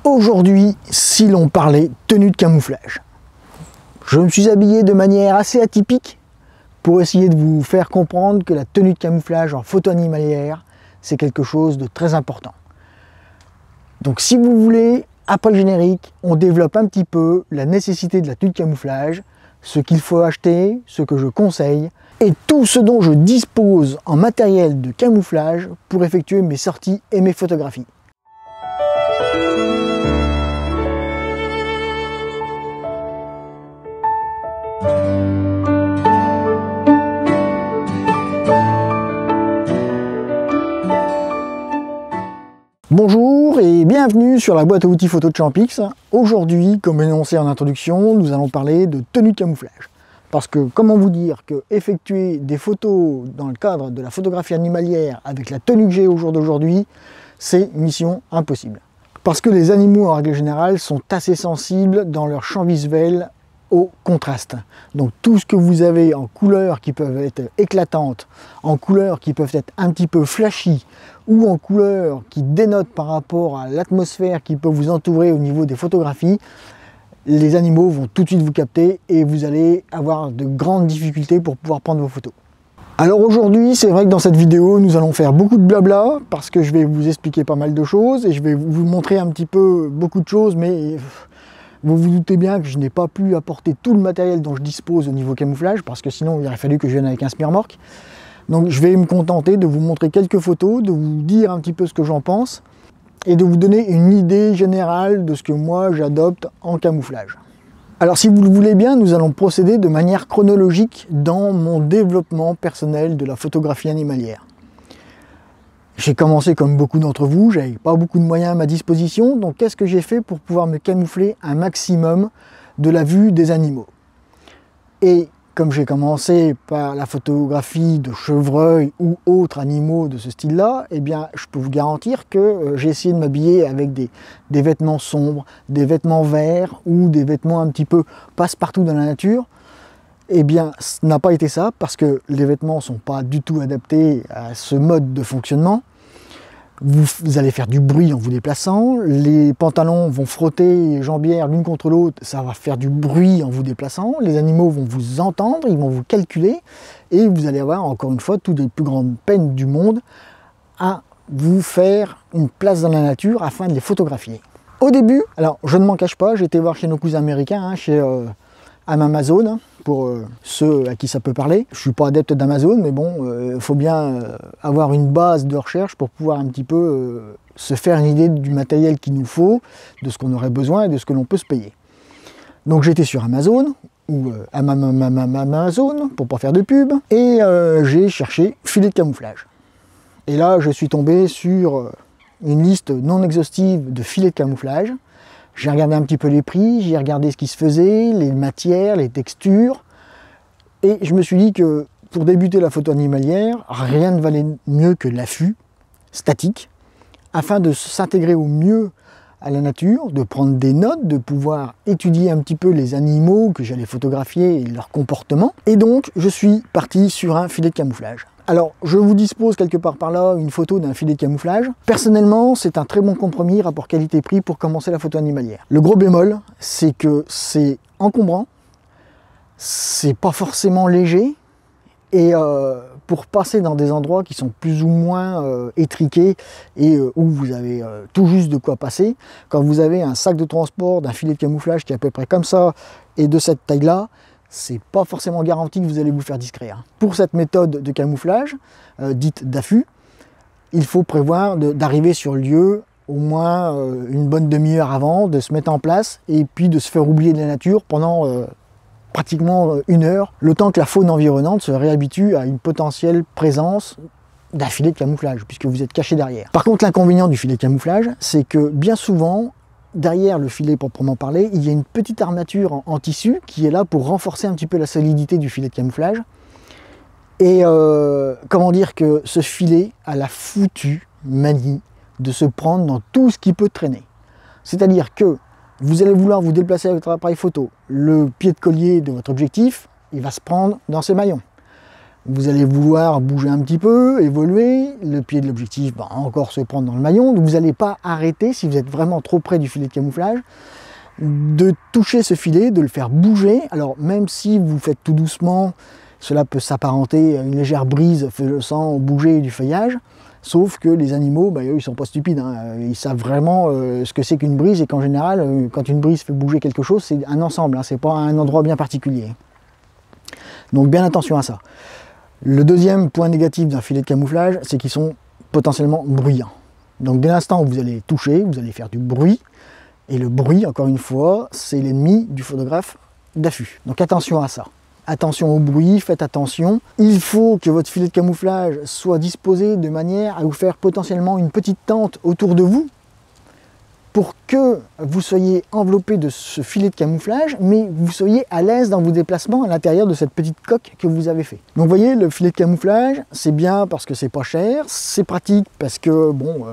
Aujourd'hui, si l'on parlait tenue de camouflage, je me suis habillé de manière assez atypique pour essayer de vous faire comprendre que la tenue de camouflage en photo animalière, c'est quelque chose de très important. Donc si vous voulez, après le générique, on développe un petit peu la nécessité de la tenue de camouflage, ce qu'il faut acheter, ce que je conseille, et tout ce dont je dispose en matériel de camouflage pour effectuer mes sorties et mes photographies. Bonjour et bienvenue sur la boîte à outils photo de Champix. Aujourd'hui, comme énoncé en introduction, nous allons parler de tenue de camouflage. Parce que comment vous dire que effectuer des photos dans le cadre de la photographie animalière avec la tenue que j'ai au jour d'aujourd'hui, c'est mission impossible. Parce que les animaux en règle générale sont assez sensibles dans leur champ visuel au contraste. Donc tout ce que vous avez en couleurs qui peuvent être éclatantes, en couleurs qui peuvent être un petit peu flashy, ou en couleurs qui dénotent par rapport à l'atmosphère qui peut vous entourer au niveau des photographies, les animaux vont tout de suite vous capter et vous allez avoir de grandes difficultés pour pouvoir prendre vos photos. Alors aujourd'hui, c'est vrai que dans cette vidéo, nous allons faire beaucoup de blabla parce que je vais vous expliquer pas mal de choses et je vais vous montrer un petit peu beaucoup de choses, mais vous vous doutez bien que je n'ai pas pu apporter tout le matériel dont je dispose au niveau camouflage parce que sinon il aurait fallu que je vienne avec un SmearMork. Donc je vais me contenter de vous montrer quelques photos, de vous dire un petit peu ce que j'en pense et de vous donner une idée générale de ce que moi j'adopte en camouflage. Alors si vous le voulez bien, nous allons procéder de manière chronologique dans mon développement personnel de la photographie animalière. J'ai commencé comme beaucoup d'entre vous, j'avais pas beaucoup de moyens à ma disposition, donc qu'est-ce que j'ai fait pour pouvoir me camoufler un maximum de la vue des animaux? Et comme j'ai commencé par la photographie de chevreuils ou autres animaux de ce style-là, eh bien, je peux vous garantir que j'ai essayé de m'habiller avec des vêtements sombres, des vêtements verts ou des vêtements un petit peu passe-partout dans la nature. Eh bien, ce n'a pas été ça parce que les vêtements ne sont pas du tout adaptés à ce mode de fonctionnement. Vous allez faire du bruit en vous déplaçant, les pantalons vont frotter les jambières l'une contre l'autre, ça va faire du bruit en vous déplaçant, les animaux vont vous entendre, ils vont vous calculer, et vous allez avoir encore une fois toutes les plus grandes peines du monde à vous faire une place dans la nature afin de les photographier. Au début, alors je ne m'en cache pas, j'ai été voir chez nos cousins américains, chez Amazon, pour ceux à qui ça peut parler. Je ne suis pas adepte d'Amazon, mais bon, il faut bien avoir une base de recherche pour pouvoir un petit peu se faire une idée du matériel qu'il nous faut, de ce qu'on aurait besoin et de ce que l'on peut se payer. Donc j'étais sur Amazon, ou Amazon, pour pas faire de pub, et j'ai cherché filet de camouflage. Et là, je suis tombé sur une liste non exhaustive de filets de camouflage. J'ai regardé un petit peu les prix, j'ai regardé ce qui se faisait, les matières, les textures, et je me suis dit que pour débuter la photo animalière, rien ne valait mieux que l'affût statique, afin de s'intégrer au mieux à la nature, de prendre des notes, de pouvoir étudier un petit peu les animaux que j'allais photographier et leur comportement. Et donc, je suis parti sur un filet de camouflage. Alors, je vous dispose quelque part par là une photo d'un filet de camouflage. Personnellement, c'est un très bon compromis rapport qualité-prix pour commencer la photo animalière. Le gros bémol, c'est que c'est encombrant, c'est pas forcément léger, et pour passer dans des endroits qui sont plus ou moins étriqués et où vous avez tout juste de quoi passer, quand vous avez un sac de transport d'un filet de camouflage qui est à peu près comme ça et de cette taille-là, c'est pas forcément garanti que vous allez vous faire discret. Pour cette méthode de camouflage, dite d'affût, il faut prévoir d'arriver sur le lieu au moins une bonne demi-heure avant, de se mettre en place et puis de se faire oublier de la nature pendant pratiquement une heure, le temps que la faune environnante se réhabitue à une potentielle présence d'un filet de camouflage, puisque vous êtes caché derrière. Par contre, l'inconvénient du filet de camouflage, c'est que bien souvent, derrière le filet proprement parlé, il y a une petite armature en tissu qui est là pour renforcer un petit peu la solidité du filet de camouflage. Et comment dire que ce filet a la foutue manie de se prendre dans tout ce qui peut traîner. C'est-à-dire que vous allez vouloir vous déplacer avec votre appareil photo, le pied de collier de votre objectif, il va se prendre dans ses maillons. Vous allez vouloir bouger un petit peu, évoluer, le pied de l'objectif va encore se prendre dans le maillon, donc vous n'allez pas arrêter, si vous êtes vraiment trop près du filet de camouflage, de toucher ce filet, de le faire bouger. Alors même si vous faites tout doucement, cela peut s'apparenter à une légère brise faisant bouger du feuillage, sauf que les animaux, eux, ils sont pas stupides, hein. Ils savent vraiment ce que c'est qu'une brise, et qu'en général, quand une brise fait bouger quelque chose, c'est un ensemble, hein, c'est pas un endroit bien particulier. Donc bien attention à ça. Le deuxième point négatif d'un filet de camouflage, c'est qu'ils sont potentiellement bruyants. Donc dès l'instant où vous allez toucher, vous allez faire du bruit, et le bruit, encore une fois, c'est l'ennemi du photographe d'affût. Donc attention à ça. Attention au bruit, faites attention. Il faut que votre filet de camouflage soit disposé de manière à vous faire potentiellement une petite tente autour de vous, pour que vous soyez enveloppé de ce filet de camouflage, mais vous soyez à l'aise dans vos déplacements à l'intérieur de cette petite coque que vous avez fait. Donc vous voyez, le filet de camouflage, c'est bien parce que c'est pas cher, c'est pratique parce que, bon,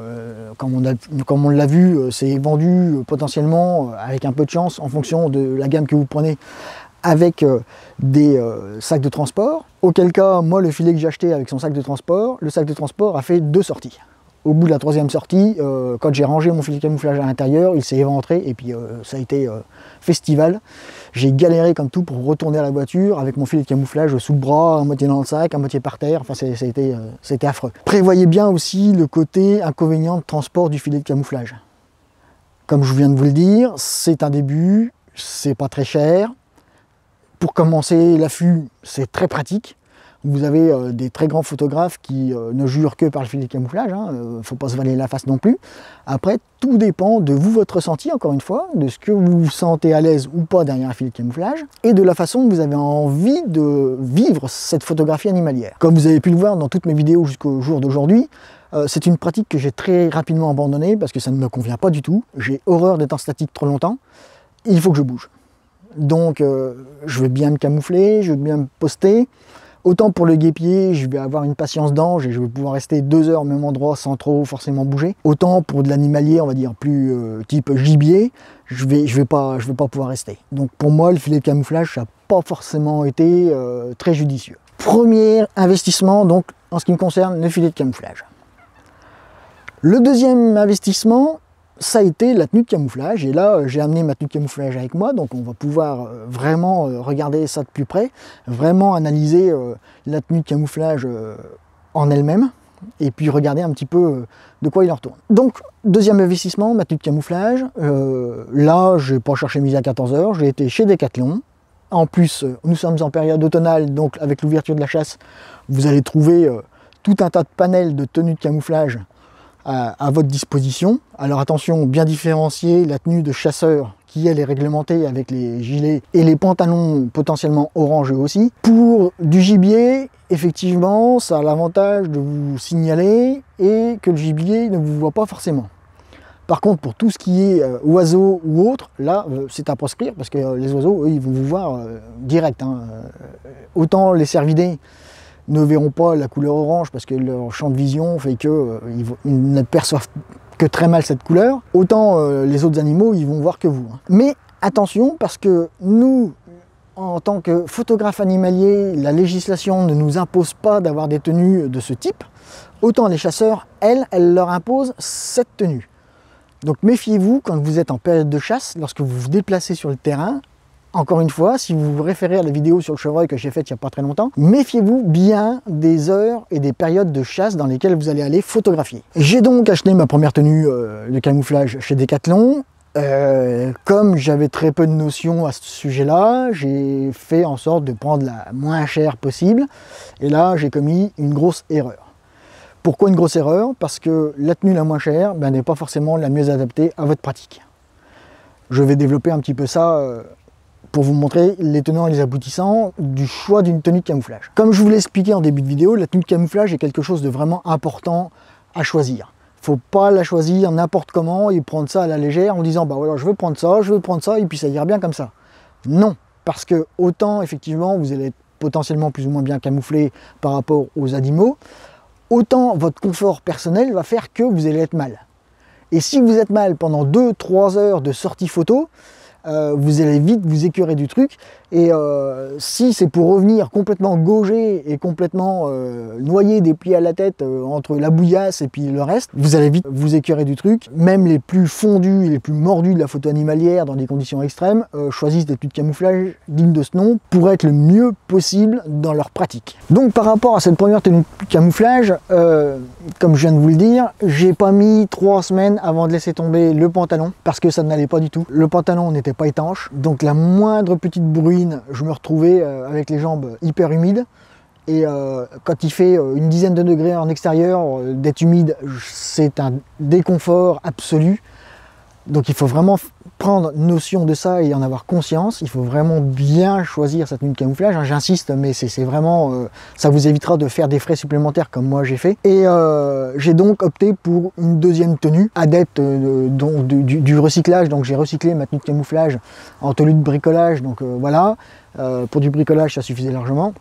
comme on l'a vu, c'est vendu potentiellement, avec un peu de chance, en fonction de la gamme que vous prenez, avec des sacs de transport. Auquel cas, moi, le filet que j'ai acheté avec son sac de transport, le sac de transport a fait 2 sorties. Au bout de la 3e sortie, quand j'ai rangé mon filet de camouflage à l'intérieur, il s'est éventré et puis ça a été festival. J'ai galéré comme tout pour retourner à la voiture avec mon filet de camouflage sous le bras, à moitié dans le sac, à moitié par terre. Enfin, c'était affreux. Prévoyez bien aussi le côté inconvénient de transport du filet de camouflage. Comme je viens de vous le dire, c'est un début, c'est pas très cher. Pour commencer l'affût, c'est très pratique. Vous avez des très grands photographes qui ne jurent que par le filet de camouflage, hein, faut pas se voiler la face non plus. Après, tout dépend de vous, votre ressenti, encore une fois, de ce que vous vous sentez à l'aise ou pas derrière un filet de camouflage, et de la façon dont vous avez envie de vivre cette photographie animalière. Comme vous avez pu le voir dans toutes mes vidéos jusqu'au jour d'aujourd'hui, c'est une pratique que j'ai très rapidement abandonnée parce que ça ne me convient pas du tout. J'ai horreur d'être en statique trop longtemps, il faut que je bouge. Donc je veux bien me camoufler, je veux bien me poster. Autant pour le guêpier, je vais avoir une patience d'ange et je vais pouvoir rester 2 heures au même endroit sans trop forcément bouger. Autant pour de l'animalier, on va dire plus type gibier, je vais pas pouvoir rester. Donc pour moi, le filet de camouflage, ça n'a pas forcément été très judicieux. Premier investissement, donc en ce qui me concerne, le filet de camouflage. Le deuxième investissement, ça a été la tenue de camouflage, et là j'ai amené ma tenue de camouflage avec moi, donc on va pouvoir vraiment regarder ça de plus près, vraiment analyser la tenue de camouflage en elle-même, et puis regarder un petit peu de quoi il en retourne. Donc deuxième investissement, ma tenue de camouflage, là je n'ai pas cherché midi à 14 h, j'ai été chez Decathlon. En plus nous sommes en période automnale, donc avec l'ouverture de la chasse, vous allez trouver tout un tas de panels de tenues de camouflage à votre disposition. Alors attention, bien différencier la tenue de chasseur qui elle est réglementée avec les gilets et les pantalons potentiellement orange aussi. Pour du gibier, effectivement, ça a l'avantage de vous signaler et que le gibier ne vous voit pas forcément. Par contre, pour tout ce qui est oiseaux ou autre, là, c'est à proscrire parce que les oiseaux, eux, ils vont vous voir direct, hein. Autant les cervidés ne verront pas la couleur orange parce que leur champ de vision fait qu'ils ne perçoivent que très mal cette couleur, autant les autres animaux, ils vont voir que vous. Mais attention, parce que nous, en tant que photographes animaliers, la législation ne nous impose pas d'avoir des tenues de ce type, autant les chasseurs, elles leur imposent cette tenue. Donc méfiez-vous quand vous êtes en période de chasse, lorsque vous vous déplacez sur le terrain. Encore une fois, si vous vous référez à la vidéo sur le chevreuil que j'ai faite il n'y a pas très longtemps, méfiez-vous bien des heures et des périodes de chasse dans lesquelles vous allez aller photographier. J'ai donc acheté ma première tenue de camouflage chez Decathlon. Comme j'avais très peu de notions à ce sujet-là, j'ai fait en sorte de prendre la moins chère possible. Et là, j'ai commis une grosse erreur. Pourquoi une grosse erreur? Parce que la tenue la moins chère n'est pas forcément la mieux adaptée à votre pratique. Je vais développer un petit peu ça pour vous montrer les tenants et les aboutissants du choix d'une tenue de camouflage. Comme je vous l'ai expliqué en début de vidéo, la tenue de camouflage est quelque chose de vraiment important à choisir. Il ne faut pas la choisir n'importe comment et prendre ça à la légère en disant bah voilà, je veux prendre ça et puis ça ira bien comme ça. Non, parce que autant effectivement vous allez être potentiellement plus ou moins bien camouflé par rapport aux animaux, autant votre confort personnel va faire que vous allez être mal. Et si vous êtes mal pendant 2-3 heures de sortie photo, vous allez vite vous écœurer du truc. Et si c'est pour revenir complètement gaugé et complètement noyé des plis à la tête entre la bouillasse et puis le reste, vous allez vite vous écœurer du truc. Même les plus fondus et les plus mordus de la photo animalière dans des conditions extrêmes choisissent des tenues de camouflage dignes de ce nom pour être le mieux possible dans leur pratique. Donc par rapport à cette première tenue de camouflage, comme je viens de vous le dire, j'ai pas mis 3 semaines avant de laisser tomber le pantalon parce que ça n'allait pas du tout. Le pantalon n'était pas étanche, donc la moindre petite bruine, je me retrouvais avec les jambes hyper humides. Et quand il fait une dizaine de degrés en extérieur, d'être humide, c'est un déconfort absolu. Donc il faut vraiment prendre notion de ça et en avoir conscience. Il faut vraiment bien choisir sa tenue de camouflage. Hein, j'insiste, mais c'est vraiment... ça vous évitera de faire des frais supplémentaires comme moi j'ai fait. Et j'ai donc opté pour une deuxième tenue, adepte du recyclage. Donc j'ai recyclé ma tenue de camouflage en tenue de bricolage. Donc voilà, pour du bricolage ça suffisait largement.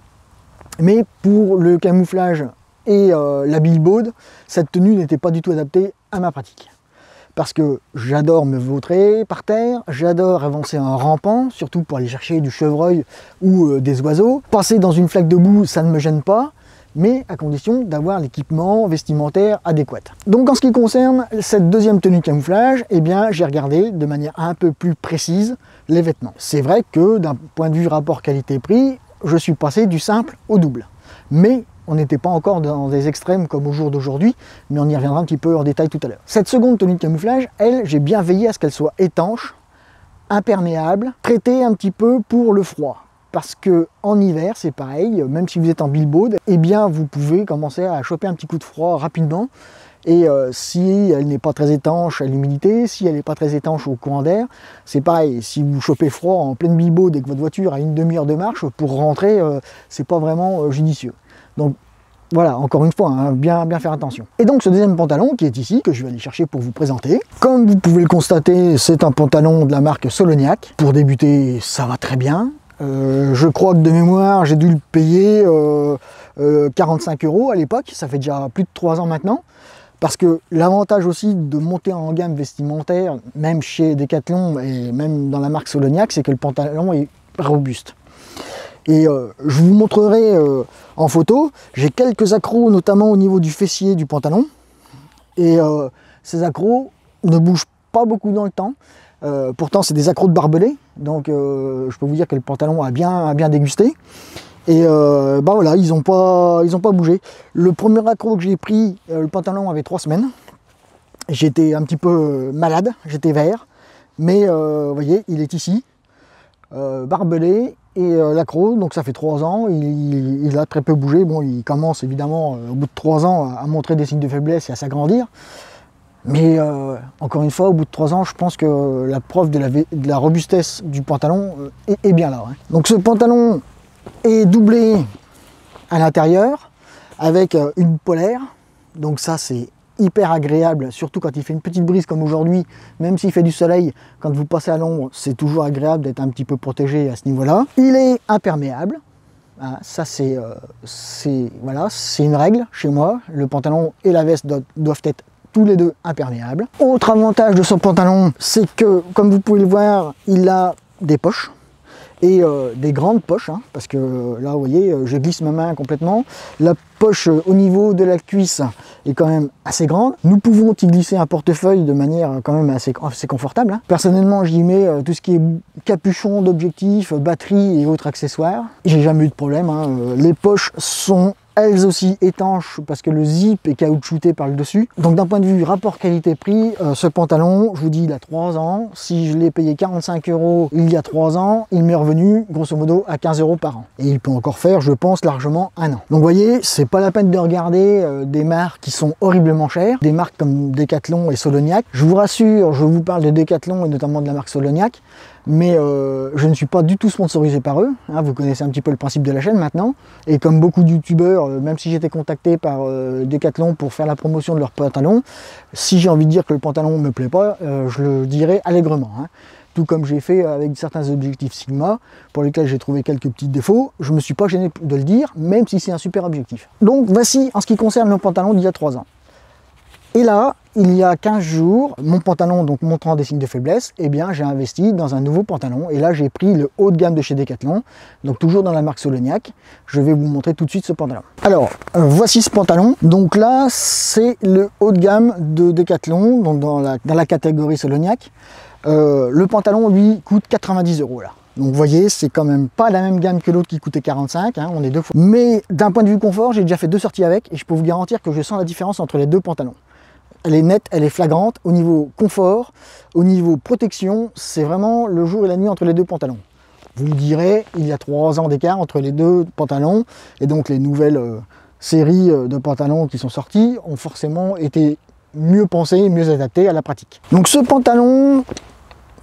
Mais pour le camouflage et la billboard, cette tenue n'était pas du tout adaptée à ma pratique. Parce que j'adore me vautrer par terre, j'adore avancer en rampant, surtout pour aller chercher du chevreuil ou des oiseaux. Passer dans une flaque de boue, ça ne me gêne pas, mais à condition d'avoir l'équipement vestimentaire adéquat. Donc en ce qui concerne cette deuxième tenue de camouflage, eh bien j'ai regardé de manière un peu plus précise les vêtements. C'est vrai que d'un point de vue rapport qualité-prix, je suis passé du simple au double. Mais on n'était pas encore dans des extrêmes comme au jour d'aujourd'hui, mais on y reviendra un petit peu en détail tout à l'heure. Cette seconde tenue de camouflage, elle, j'ai bien veillé à ce qu'elle soit étanche, imperméable, traitée un petit peu pour le froid. Parce que en hiver, c'est pareil, même si vous êtes en billboard, eh bien vous pouvez commencer à choper un petit coup de froid rapidement. Et si elle n'est pas très étanche à l'humidité, si elle n'est pas très étanche au courant d'air, c'est pareil. Si vous chopez froid en pleine billboard et que votre voiture a une demi-heure de marche, pour rentrer, c'est pas vraiment judicieux. Donc voilà, encore une fois, hein, bien faire attention. Et donc ce deuxième pantalon qui est ici, que je vais aller chercher pour vous présenter. Comme vous pouvez le constater, c'est un pantalon de la marque Solognac. Pour débuter, ça va très bien. Je crois que de mémoire, j'ai dû le payer 45 € à l'époque. Ça fait déjà plus de 3 ans maintenant. Parce que l'avantage aussi de monter en gamme vestimentaire, même chez Decathlon et même dans la marque Solognac, c'est que le pantalon est robuste. Et je vous montrerai en photo, j'ai quelques accros, notamment au niveau du fessier du pantalon. Et ces accros ne bougent pas beaucoup dans le temps. Pourtant, c'est des accros de barbelés. Donc, je peux vous dire que le pantalon a bien dégusté. Et bah voilà, ils ont pas bougé. Le premier accro que j'ai pris, le pantalon avait 3 semaines. J'étais un petit peu malade, j'étais vert. Mais vous voyez, il est ici, barbelé. Et l'accro, donc ça fait 3 ans, il a très peu bougé. Bon, il commence évidemment au bout de 3 ans à montrer des signes de faiblesse et à s'agrandir. Mais encore une fois, au bout de 3 ans, je pense que la preuve de la robustesse du pantalon est bien là. Hein. Donc ce pantalon est doublé à l'intérieur avec une polaire. Donc ça, c'est hyper agréable, surtout quand il fait une petite brise comme aujourd'hui. Même s'il fait du soleil, quand vous passez à l'ombre, c'est toujours agréable d'être un petit peu protégé à ce niveau-là. Il est imperméable. Ah, ça, c'est voilà, une règle chez moi. Le pantalon et la veste doivent être tous les deux imperméables. Autre avantage de ce pantalon, c'est que, comme vous pouvez le voir, il a des poches. Et des grandes poches, hein, parce que là vous voyez, je glisse ma main complètement. La poche au niveau de la cuisse est quand même assez grande. Nous pouvons y glisser un portefeuille de manière quand même assez confortable. Hein. Personnellement, j'y mets tout ce qui est capuchon d'objectifs, batterie et autres accessoires. J'ai jamais eu de problème. Hein. Les poches sont elles aussi étanches parce que le zip est caoutchouté par le dessus. Donc d'un point de vue rapport qualité-prix, ce pantalon, je vous dis, il a 3 ans. Si je l'ai payé 45 € il y a 3 ans, il m'est revenu grosso modo à 15 € par an. Et il peut encore faire, je pense, largement 1 an. Donc vous voyez, c'est pas la peine de regarder des marques qui sont horriblement chères, des marques comme Decathlon et Solognac. Je vous rassure, je vous parle de Decathlon et notamment de la marque Solognac, mais je ne suis pas du tout sponsorisé par eux. Hein, vous connaissez un petit peu le principe de la chaîne maintenant. Et comme beaucoup de youtubeurs, même si j'étais contacté par Decathlon pour faire la promotion de leur pantalon, si j'ai envie de dire que le pantalon ne me plaît pas, je le dirai allègrement. Hein. Tout comme j'ai fait avec certains objectifs Sigma, pour lesquels j'ai trouvé quelques petits défauts, je ne me suis pas gêné de le dire, même si c'est un super objectif. Donc voici en ce qui concerne le pantalon d'il y a 3 ans. Et là, il y a 15 jours, mon pantalon donc montrant des signes de faiblesse, eh bien j'ai investi dans un nouveau pantalon. Et là, j'ai pris le haut de gamme de chez Decathlon, donc toujours dans la marque Soloniac. Je vais vous montrer tout de suite ce pantalon. Alors, voici ce pantalon. Donc là, c'est le haut de gamme de Decathlon, donc dans la catégorie Soloniac. Le pantalon, lui, coûte 90 € là. Donc vous voyez, c'est quand même pas la même gamme que l'autre qui coûtait 45, hein, on est deux fois. Mais d'un point de vue confort, j'ai déjà fait 2 sorties avec et je peux vous garantir que je sens la différence entre les deux pantalons. Elle est nette, elle est flagrante. Au niveau confort, au niveau protection, c'est vraiment le jour et la nuit entre les deux pantalons. Vous me direz, il y a 3 ans d'écart entre les deux pantalons et donc les nouvelles séries de pantalons qui sont sorties ont forcément été mieux pensées, mieux adaptées à la pratique. Donc ce pantalon,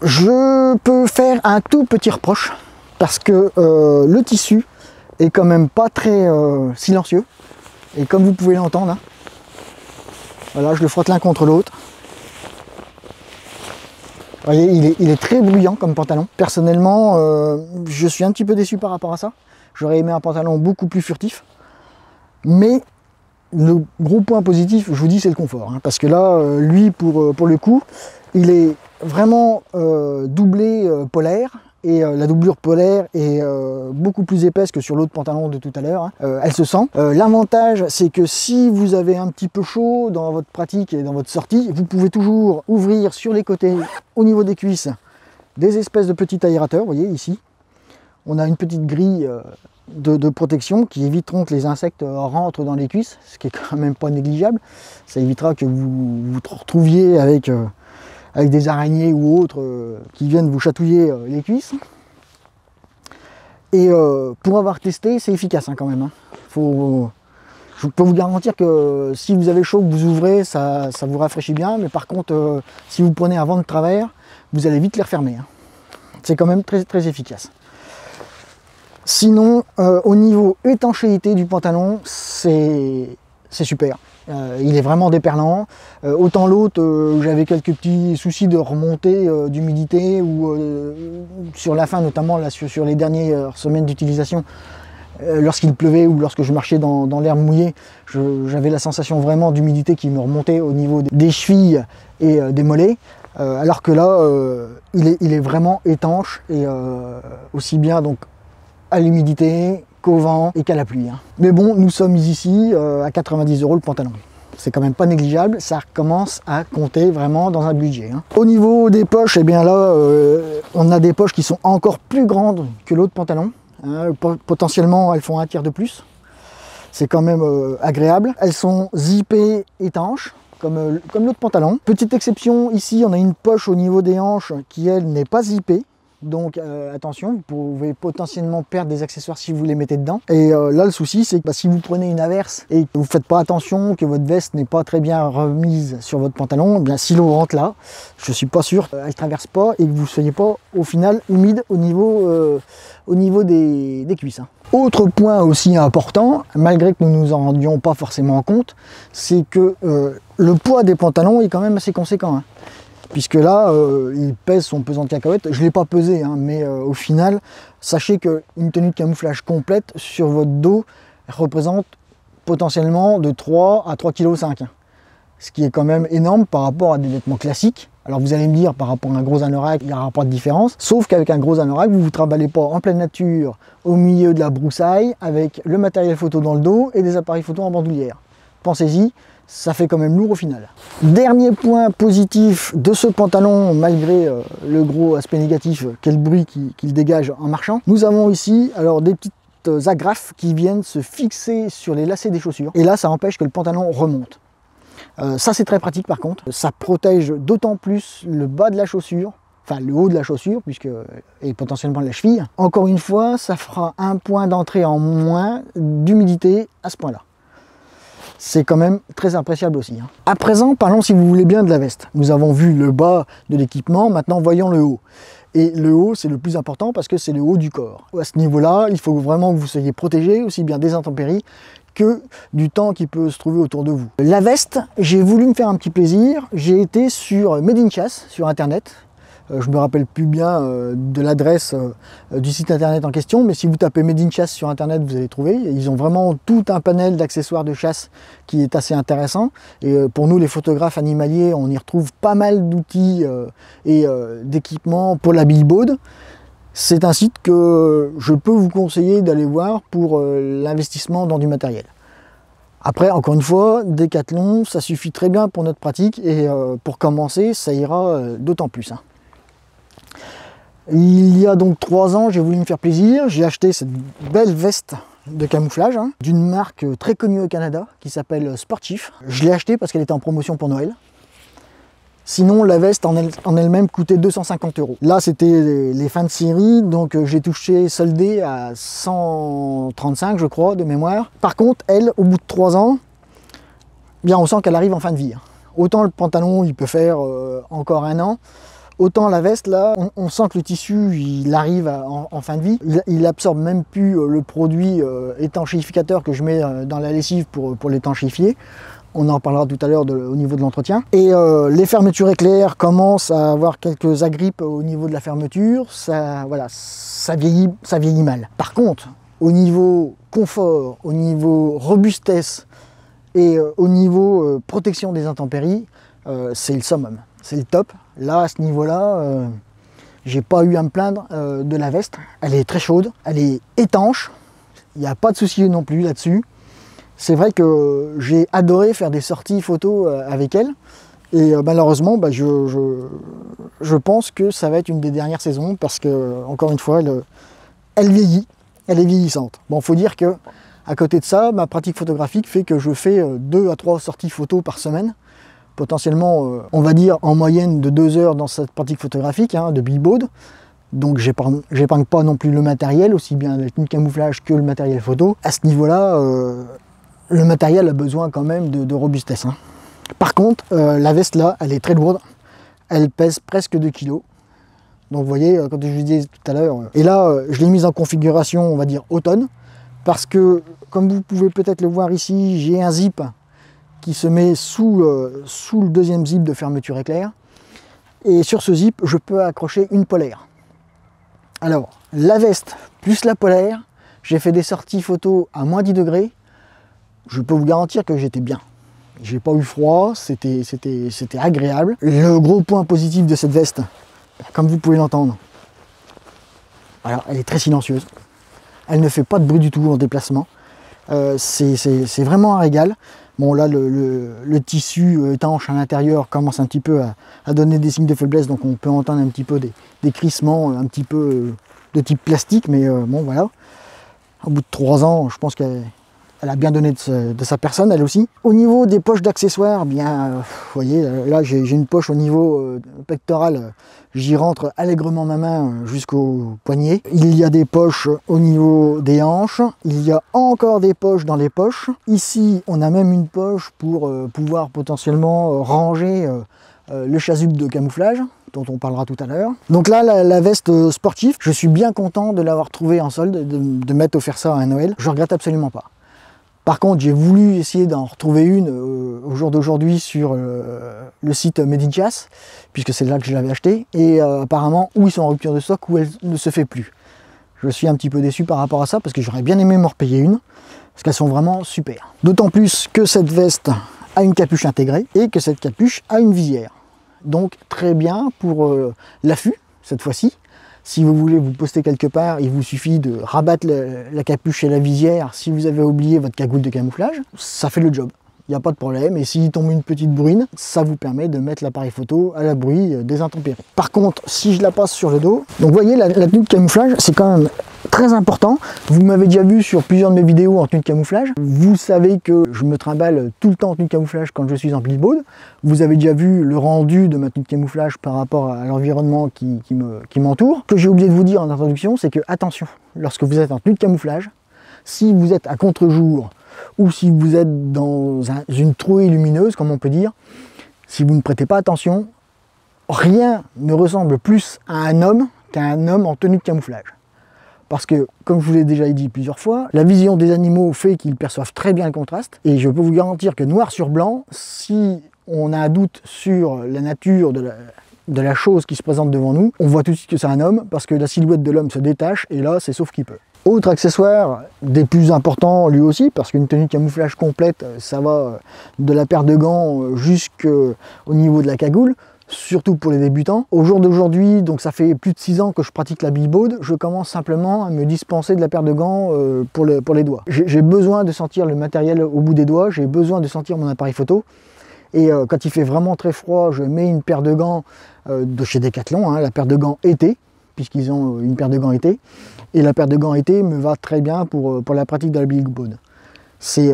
je peux faire un tout petit reproche parce que le tissu est quand même pas très silencieux et comme vous pouvez l'entendre, hein, voilà, je le frotte l'un contre l'autre. Vous voyez, il est très bruyant comme pantalon. Personnellement, je suis un petit peu déçu par rapport à ça. J'aurais aimé un pantalon beaucoup plus furtif. Mais le gros point positif, je vous dis, c'est le confort. Hein, parce que là, lui, pour le coup, il est vraiment doublé polaire. Et la doublure polaire est beaucoup plus épaisse que sur l'autre pantalon de tout à l'heure. Hein. Elle se sent. L'avantage, c'est que si vous avez un petit peu chaud dans votre pratique et dans votre sortie, vous pouvez toujours ouvrir sur les côtés, au niveau des cuisses, des espèces de petits aérateurs. Vous voyez ici, on a une petite grille de protection qui éviteront que les insectes rentrent dans les cuisses, ce qui est quand même pas négligeable. Ça évitera que vous vous retrouviez avec des araignées ou autres qui viennent vous chatouiller les cuisses. Et pour avoir testé, c'est efficace hein, quand même. Hein. Je peux vous garantir que si vous avez chaud, que vous ouvrez, ça vous rafraîchit bien. Mais par contre, si vous prenez un vent de travers, vous allez vite les refermer. Hein. C'est quand même très, très efficace. Sinon, au niveau étanchéité du pantalon, c'est super. Il est vraiment déperlant. Autant l'autre, j'avais quelques petits soucis de remontée d'humidité ou sur la fin, notamment là, sur les dernières semaines d'utilisation, lorsqu'il pleuvait ou lorsque je marchais dans l'herbe mouillée, j'avais la sensation vraiment d'humidité qui me remontait au niveau des chevilles et des mollets. Alors que là, il est vraiment étanche et aussi bien donc à l'humidité qu'au vent et qu'à la pluie. Hein. Mais bon, nous sommes ici à 90 € le pantalon. C'est quand même pas négligeable, ça commence à compter vraiment dans un budget. Hein. Au niveau des poches, eh bien là, on a des poches qui sont encore plus grandes que l'autre pantalon. Hein. Potentiellement, elles font un tiers de plus. C'est quand même agréable. Elles sont zippées étanches, comme l'autre pantalon. Petite exception, ici, on a une poche au niveau des hanches qui, elle, n'est pas zippée. Donc attention, vous pouvez potentiellement perdre des accessoires si vous les mettez dedans. Et là le souci c'est que si vous prenez une averse et que vous ne faites pas attention, que votre veste n'est pas très bien remise sur votre pantalon, eh bien si l'eau rentre là, je suis pas sûr qu'elle ne traverse pas et que vous ne soyez pas au final humide au niveau des cuisses. Hein. Autre point aussi important, malgré que nous ne nous en rendions pas forcément compte, c'est que le poids des pantalons est quand même assez conséquent. Hein. Puisque là, il pèse son pesant de cacahuètes. Je ne l'ai pas pesé, hein, mais au final, sachez qu'une tenue de camouflage complète sur votre dos représente potentiellement de 3 à 3,5 kg. Hein, ce qui est quand même énorme par rapport à des vêtements classiques. Alors vous allez me dire, par rapport à un gros anorak, il n'y aura pas de différence. Sauf qu'avec un gros anorak, vous ne vous trimballez pas en pleine nature, au milieu de la broussaille, avec le matériel photo dans le dos et des appareils photo en bandoulière. Pensez-y. Ça fait quand même lourd au final. Dernier point positif de ce pantalon, malgré le gros aspect négatif, quel bruit qu'il dégage en marchant. Nous avons ici alors des petites agrafes qui viennent se fixer sur les lacets des chaussures. Et là, ça empêche que le pantalon remonte. Ça, c'est très pratique par contre. Ça protège d'autant plus le bas de la chaussure, enfin le haut de la chaussure, et potentiellement la cheville. Encore une fois, ça fera un point d'entrée en moins d'humidité à ce point-là. C'est quand même très appréciable aussi. Hein. À présent, parlons si vous voulez bien de la veste. Nous avons vu le bas de l'équipement, maintenant voyons le haut. Et le haut, c'est le plus important parce que c'est le haut du corps. À ce niveau-là, il faut vraiment que vous soyez protégé, aussi bien des intempéries que du temps qui peut se trouver autour de vous. La veste, j'ai voulu me faire un petit plaisir. J'ai été sur Made in Chasse, sur internet. Je me rappelle plus bien de l'adresse du site internet en question, mais si vous tapez Made in Chasse sur internet, vous allez trouver. Ils ont vraiment tout un panel d'accessoires de chasse qui est assez intéressant. Et pour nous, les photographes animaliers, on y retrouve pas mal d'outils et d'équipements pour la billboard. C'est un site que je peux vous conseiller d'aller voir pour l'investissement dans du matériel. Après, encore une fois, Decathlon, ça suffit très bien pour notre pratique et pour commencer, ça ira d'autant plus. Hein. Il y a donc 3 ans, j'ai voulu me faire plaisir. J'ai acheté cette belle veste de camouflage hein, d'une marque très connue au Canada qui s'appelle Sportif. Je l'ai achetée parce qu'elle était en promotion pour Noël. Sinon, la veste en elle-même coûtait 250 €. Là, c'était les fins de série, donc j'ai touché soldé à 135, je crois, de mémoire. Par contre, elle, au bout de 3 ans, bien, on sent qu'elle arrive en fin de vie. Autant le pantalon, il peut faire encore 1 an, autant la veste, là, on sent que le tissu, il arrive en fin de vie. Il absorbe même plus le produit étanchéificateur que je mets dans la lessive pour l'étanchéifier. On en reparlera tout à l'heure au niveau de l'entretien. Et les fermetures éclairs commencent à avoir quelques agrippes au niveau de la fermeture. Ça, voilà, ça vieillit mal. Par contre, au niveau confort, au niveau robustesse et au niveau protection des intempéries, c'est le summum, c'est le top. Là, à ce niveau-là, j'ai pas eu à me plaindre de la veste. Elle est très chaude, elle est étanche. Il n'y a pas de souci non plus là-dessus. C'est vrai que j'ai adoré faire des sorties photos avec elle et malheureusement je pense que ça va être une des dernières saisons parce que encore une fois elle vieillit, elle est vieillissante. Bon, faut dire que à côté de ça, ma pratique photographique fait que je fais 2 à 3 sorties photos par semaine, potentiellement on va dire en moyenne de 2 heures dans cette pratique photographique hein, de billboard. Donc j'épargne pas non plus le matériel, aussi bien la tenue de camouflage que le matériel photo. À ce niveau-là, le matériel a besoin quand même de robustesse. Hein. Par contre, la veste là, elle est très lourde. Elle pèse presque 2 kg. Donc vous voyez, comme je vous disais tout à l'heure. Et là, je l'ai mise en configuration, on va dire automne. Parce que, comme vous pouvez peut-être le voir ici, j'ai un zip qui se met sous le deuxième zip de fermeture éclair. Et sur ce zip, je peux accrocher une polaire. Alors, la veste plus la polaire, j'ai fait des sorties photos à moins 10 degrés. Je peux vous garantir que j'étais bien. J'ai pas eu froid, c'était agréable. Le gros point positif de cette veste, comme vous pouvez l'entendre, voilà, elle est très silencieuse. Elle ne fait pas de bruit du tout en déplacement. C'est vraiment un régal. Bon là, le tissu étanche à l'intérieur commence un petit peu à donner des signes de faiblesse, donc on peut entendre un petit peu des crissements un petit peu de type plastique, mais bon voilà. Au bout de 3 ans, je pense qu'elle a bien donné de sa personne, elle aussi. Au niveau des poches d'accessoires, bien, vous voyez, là j'ai une poche au niveau pectoral. J'y rentre allègrement ma main jusqu'au poignet. Il y a des poches au niveau des hanches. Il y a encore des poches dans les poches. Ici, on a même une poche pour pouvoir potentiellement ranger le chasuble de camouflage, dont on parlera tout à l'heure. Donc là, la veste sportive, je suis bien content de l'avoir trouvée en solde, de m'être offert ça à Noël. Je regrette absolument pas. Par contre, j'ai voulu essayer d'en retrouver une au jour d'aujourd'hui sur le site Made in Chasse, puisque c'est là que je l'avais acheté, et apparemment, ou ils sont en rupture de stock, ou elle ne se fait plus. Je suis un petit peu déçu par rapport à ça, parce que j'aurais bien aimé m'en repayer une, parce qu'elles sont vraiment super. D'autant plus que cette veste a une capuche intégrée, et que cette capuche a une visière. Donc très bien pour l'affût, cette fois-ci. Si vous voulez vous poster quelque part, il vous suffit de rabattre la capuche et la visière si vous avez oublié votre cagoule de camouflage. Ça fait le job, il n'y a pas de problème. Et s'il tombe une petite bruine, ça vous permet de mettre l'appareil photo à l'abri des intempéries. Par contre, si je la passe sur le dos, donc vous voyez, la tenue de camouflage, c'est quand même très important. Vous m'avez déjà vu sur plusieurs de mes vidéos en tenue de camouflage. Vous savez que je me trimballe tout le temps en tenue de camouflage quand je suis en billboard. Vous avez déjà vu le rendu de ma tenue de camouflage par rapport à l'environnement qui m'entoure. Ce que j'ai oublié de vous dire en introduction, c'est que attention, lorsque vous êtes en tenue de camouflage, si vous êtes à contre-jour ou si vous êtes dans une trouée lumineuse, comme on peut dire, si vous ne prêtez pas attention, rien ne ressemble plus à un homme qu'à un homme en tenue de camouflage. Parce que, comme je vous l'ai déjà dit plusieurs fois, la vision des animaux fait qu'ils perçoivent très bien le contraste. Et je peux vous garantir que noir sur blanc, si on a un doute sur la nature de la chose qui se présente devant nous, on voit tout de suite que c'est un homme, parce que la silhouette de l'homme se détache, et là, c'est sauf qui peut. Autre accessoire, des plus importants lui aussi, parce qu'une tenue de camouflage complète, ça va de la paire de gants jusqu'au niveau de la cagoule, surtout pour les débutants. Au jour d'aujourd'hui, donc ça fait plus de 6 ans que je pratique la billboard, je commence simplement à me dispenser de la paire de gants pour les doigts. J'ai besoin de sentir le matériel au bout des doigts, j'ai besoin de sentir mon appareil photo. Et quand il fait vraiment très froid, je mets une paire de gants de chez Decathlon, hein, la paire de gants été, puisqu'ils ont une paire de gants été. Et la paire de gants été me va très bien pour la pratique de la billboard. C'est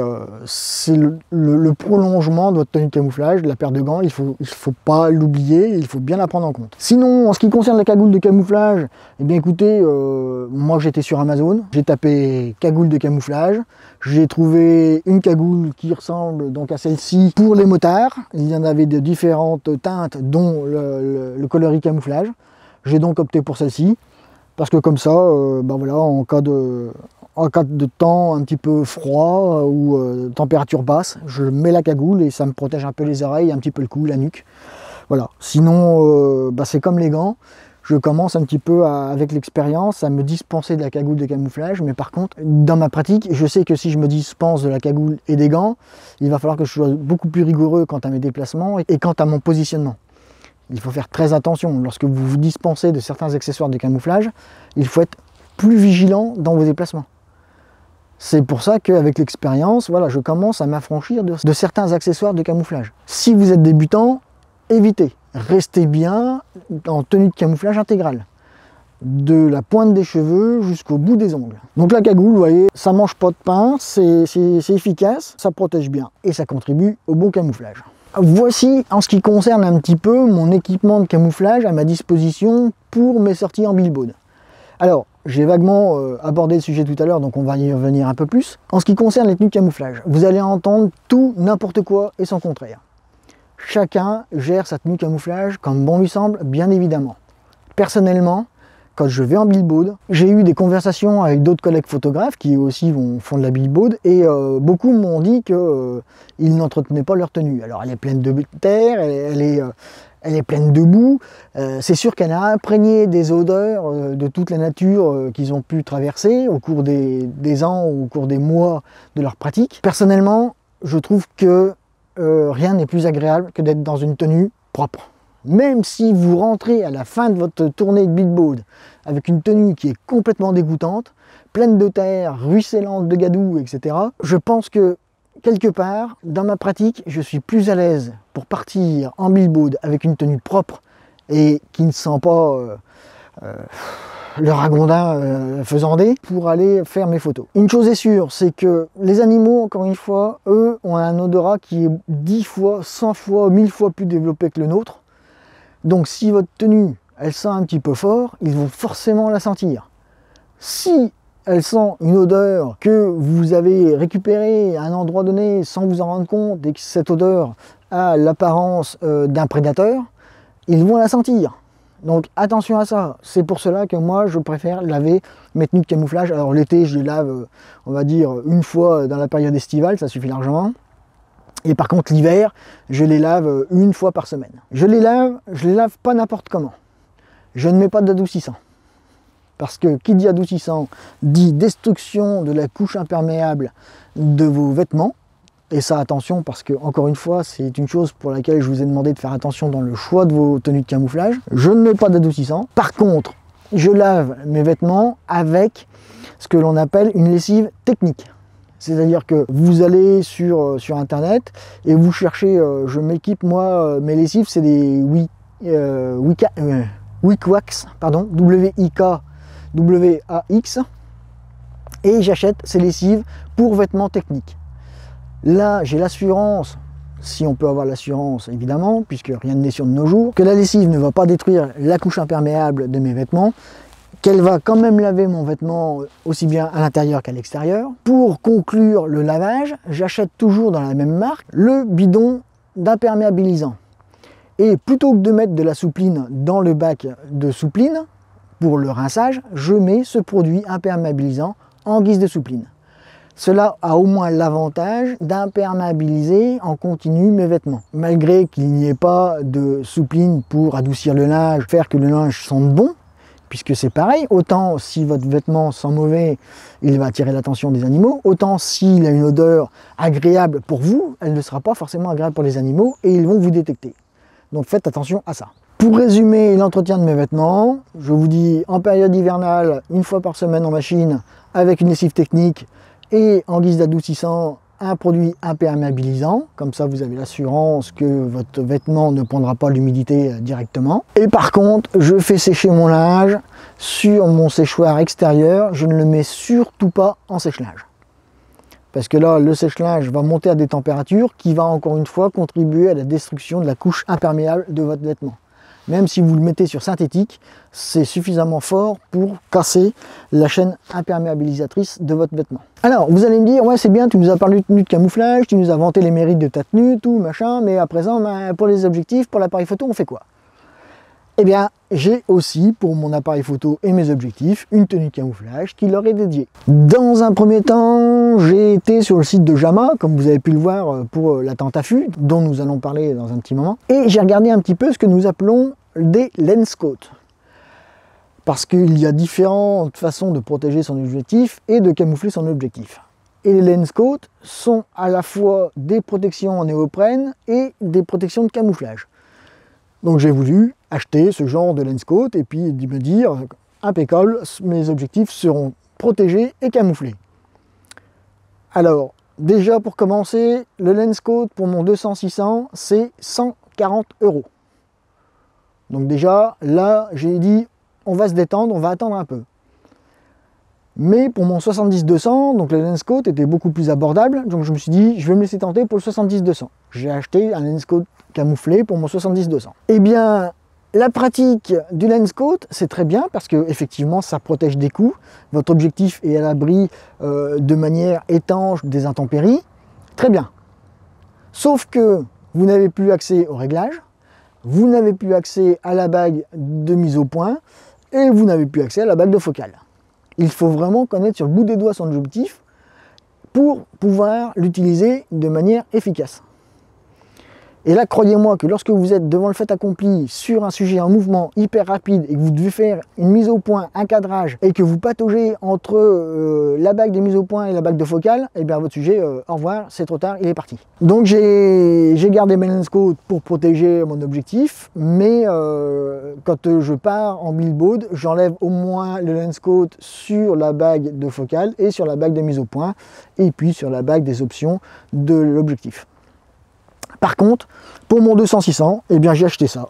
le prolongement de votre tenue de camouflage, de la paire de gants, il faut pas l'oublier, il faut bien la prendre en compte. Sinon, en ce qui concerne la cagoule de camouflage, eh bien écoutez, moi j'étais sur Amazon, j'ai tapé cagoule de camouflage, j'ai trouvé une cagoule qui ressemble donc à celle-ci pour les motards. Il y en avait de différentes teintes, dont le coloris camouflage. J'ai donc opté pour celle-ci, parce que comme ça, ben voilà, en cas de temps un petit peu froid ou température basse, je mets la cagoule et ça me protège un peu les oreilles, un petit peu le cou, la nuque. Voilà. Sinon, c'est comme les gants. Je commence un petit peu avec l'expérience à me dispenser de la cagoule de camouflage, mais par contre, dans ma pratique, je sais que si je me dispense de la cagoule et des gants, il va falloir que je sois beaucoup plus rigoureux quant à mes déplacements et quant à mon positionnement. Il faut faire très attention. Lorsque vous vous dispensez de certains accessoires de camouflage, il faut être plus vigilant dans vos déplacements. C'est pour ça qu'avec l'expérience, voilà, je commence à m'affranchir de certains accessoires de camouflage. Si vous êtes débutant, évitez. Restez bien en tenue de camouflage intégrale. De la pointe des cheveux jusqu'au bout des ongles. Donc la cagoule, vous voyez, ça mange pas de pain, c'est efficace, ça protège bien et ça contribue au bon camouflage. Voici en ce qui concerne un petit peu mon équipement de camouflage à ma disposition pour mes sorties en billboard. Alors, j'ai vaguement abordé le sujet tout à l'heure, donc on va y revenir un peu plus. En ce qui concerne les tenues de camouflage, vous allez entendre tout, n'importe quoi et son contraire. Chacun gère sa tenue de camouflage comme bon lui semble, bien évidemment. Personnellement, quand je vais en billboard, j'ai eu des conversations avec d'autres collègues photographes qui aussi font de la billboard et beaucoup m'ont dit qu'ils n'entretenaient pas leur tenue. Alors elle est pleine de terre, elle est pleine de boue, c'est sûr qu'elle a imprégné des odeurs de toute la nature qu'ils ont pu traverser au cours des ans ou au cours des mois de leur pratique. Personnellement, je trouve que rien n'est plus agréable que d'être dans une tenue propre. Même si vous rentrez à la fin de votre tournée de billboard avec une tenue qui est complètement dégoûtante, pleine de terre, ruisselante de gadou, etc., je pense que quelque part, dans ma pratique, je suis plus à l'aise pour partir en billboard avec une tenue propre et qui ne sent pas le ragondin faisandé pour aller faire mes photos. Une chose est sûre, c'est que les animaux, encore une fois, eux, ont un odorat qui est 10 fois, 100 fois, 1000 fois plus développé que le nôtre. Donc si votre tenue, elle sent un petit peu fort, ils vont forcément la sentir. Si elle sent une odeur que vous avez récupérée à un endroit donné sans vous en rendre compte et que cette odeur a l'apparence d'un prédateur, ils vont la sentir. Donc attention à ça. C'est pour cela que moi je préfère laver mes tenues de camouflage. Alors l'été je les lave, on va dire, une fois dans la période estivale, ça suffit largement. Et par contre l'hiver, je les lave une fois par semaine. Je les lave pas n'importe comment. Je ne mets pas d'adoucissant. Parce que qui dit adoucissant dit destruction de la couche imperméable de vos vêtements. Et ça, attention, parce que, encore une fois, c'est une chose pour laquelle je vous ai demandé de faire attention dans le choix de vos tenues de camouflage. Je ne mets pas d'adoucissant. Par contre, je lave mes vêtements avec ce que l'on appelle une lessive technique. C'est-à-dire que vous allez sur Internet et vous cherchez, je m'équipe, moi, mes lessives, c'est des Wikwax, pardon, W-I-K-W-A-X, et j'achète ces lessives pour vêtements techniques. Là, j'ai l'assurance, si on peut avoir l'assurance évidemment, puisque rien n'est sûr de nos jours, que la lessive ne va pas détruire la couche imperméable de mes vêtements, qu'elle va quand même laver mon vêtement aussi bien à l'intérieur qu'à l'extérieur. Pour conclure le lavage, j'achète toujours dans la même marque le bidon d'imperméabilisant. Et plutôt que de mettre de la soupline dans le bac de soupline, pour le rinçage, je mets ce produit imperméabilisant en guise de soupline. cela a au moins l'avantage d'imperméabiliser en continu mes vêtements. Malgré qu'il n'y ait pas de soupline pour adoucir le linge, faire que le linge sente bon, puisque c'est pareil, autant si votre vêtement sent mauvais, il va attirer l'attention des animaux, autant s'il a une odeur agréable pour vous, elle ne sera pas forcément agréable pour les animaux et ils vont vous détecter. Donc faites attention à ça. Pour résumer l'entretien de mes vêtements, je vous dis en période hivernale, une fois par semaine en machine, avec une lessive technique et en guise d'adoucissant, un produit imperméabilisant, comme ça vous avez l'assurance que votre vêtement ne prendra pas l'humidité directement. Et par contre, je fais sécher mon linge sur mon séchoir extérieur, je ne le mets surtout pas en sèche-linge. Parce que là, le sèche-linge va monter à des températures qui va encore une fois contribuer à la destruction de la couche imperméable de votre vêtement. Même si vous le mettez sur synthétique, c'est suffisamment fort pour casser la chaîne imperméabilisatrice de votre vêtement. Alors, vous allez me dire, ouais c'est bien, tu nous as parlé de tenue de camouflage, tu nous as vanté les mérites de ta tenue, tout, machin, mais à présent, pour les objectifs, pour l'appareil photo, on fait quoi? Eh bien, j'ai aussi, pour mon appareil photo et mes objectifs, une tenue de camouflage qui leur est dédiée. Dans un premier temps, j'ai été sur le site de Jama, comme vous avez pu le voir pour la tente affût, dont nous allons parler dans un petit moment, et j'ai regardé un petit peu ce que nous appelons des lens coats. Parce qu'il y a différentes façons de protéger son objectif et de camoufler son objectif. Et les lens coats sont à la fois des protections en néoprène et des protections de camouflage. Donc j'ai voulu acheter ce genre de lens coat et puis me dire, impeccable, mes objectifs seront protégés et camouflés. Alors, déjà pour commencer, le lens coat pour mon 200-600, c'est 140 €. Donc déjà, là, j'ai dit, on va se détendre, on va attendre un peu. Mais pour mon 70-200, donc le lens coat était beaucoup plus abordable, donc je me suis dit, je vais me laisser tenter pour le 70-200. J'ai acheté un lens coat camouflé pour mon 70-200. Eh bien, la pratique du lens coat, c'est très bien parce que effectivement, ça protège des coups. Votre objectif est à l'abri de manière étanche des intempéries. Très bien. Sauf que vous n'avez plus accès au réglage, vous n'avez plus accès à la bague de mise au point et vous n'avez plus accès à la bague de focale. Il faut vraiment connaître sur le bout des doigts son objectif pour pouvoir l'utiliser de manière efficace. Et là, croyez-moi que lorsque vous êtes devant le fait accompli sur un sujet en mouvement hyper rapide et que vous devez faire une mise au point, un cadrage et que vous pataugez entre la bague de mise au point et la bague de focale, et bien votre sujet, au revoir, c'est trop tard, il est parti. Donc j'ai gardé mes lens coats pour protéger mon objectif, mais quand je pars en billboard, j'enlève au moins le lens coat sur la bague de focale et sur la bague de mise au point et puis sur la bague des options de l'objectif. Par contre, pour mon 200-600, eh bien j'ai acheté ça,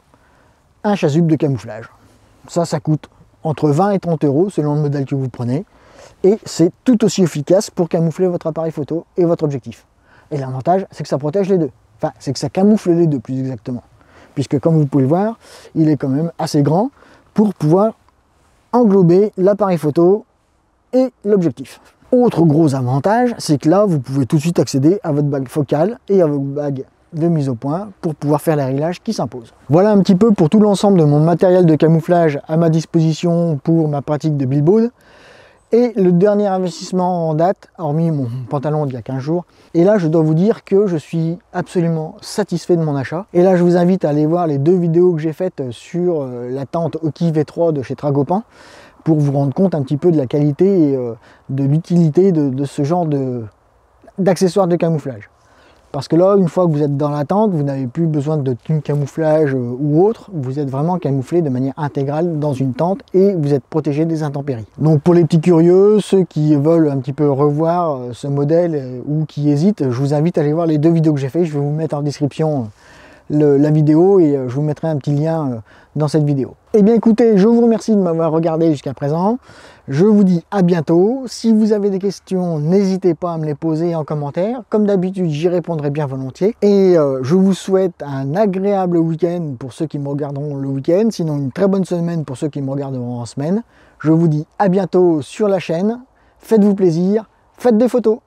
un chasuble de camouflage. Ça coûte entre 20 et 30 € selon le modèle que vous prenez. Et c'est tout aussi efficace pour camoufler votre appareil photo et votre objectif. Et l'avantage, c'est que ça protège les deux. Enfin, c'est que ça camoufle les deux plus exactement. Puisque comme vous pouvez le voir, il est quand même assez grand pour pouvoir englober l'appareil photo et l'objectif. Autre gros avantage, c'est que là, vous pouvez tout de suite accéder à votre bague focale et à votre bague de mise au point pour pouvoir faire les réglages qui s'imposent. Voilà un petit peu pour tout l'ensemble de mon matériel de camouflage à ma disposition pour ma pratique de billboard. Et le dernier investissement en date, hormis mon pantalon d'il y a 15 jours, et là je dois vous dire que je suis absolument satisfait de mon achat. Et là je vous invite à aller voir les 2 vidéos que j'ai faites sur la tente Oki V3 de chez Tragopan pour vous rendre compte un petit peu de la qualité et de l'utilité de ce genre d'accessoires de camouflage. Parce que là, une fois que vous êtes dans la tente, vous n'avez plus besoin de tenue camouflage ou autre. Vous êtes vraiment camouflé de manière intégrale dans une tente et vous êtes protégé des intempéries. Donc pour les petits curieux, ceux qui veulent un petit peu revoir ce modèle ou qui hésitent, je vous invite à aller voir les 2 vidéos que j'ai faites. Je vais vous mettre en description la vidéo et je vous mettrai un petit lien dans cette vidéo. Eh bien écoutez, je vous remercie de m'avoir regardé jusqu'à présent. Je vous dis à bientôt. Si vous avez des questions, n'hésitez pas à me les poser en commentaire. Comme d'habitude, j'y répondrai bien volontiers. Et je vous souhaite un agréable week-end pour ceux qui me regarderont le week-end. Sinon, une très bonne semaine pour ceux qui me regarderont en semaine. Je vous dis à bientôt sur la chaîne. Faites-vous plaisir, faites des photos.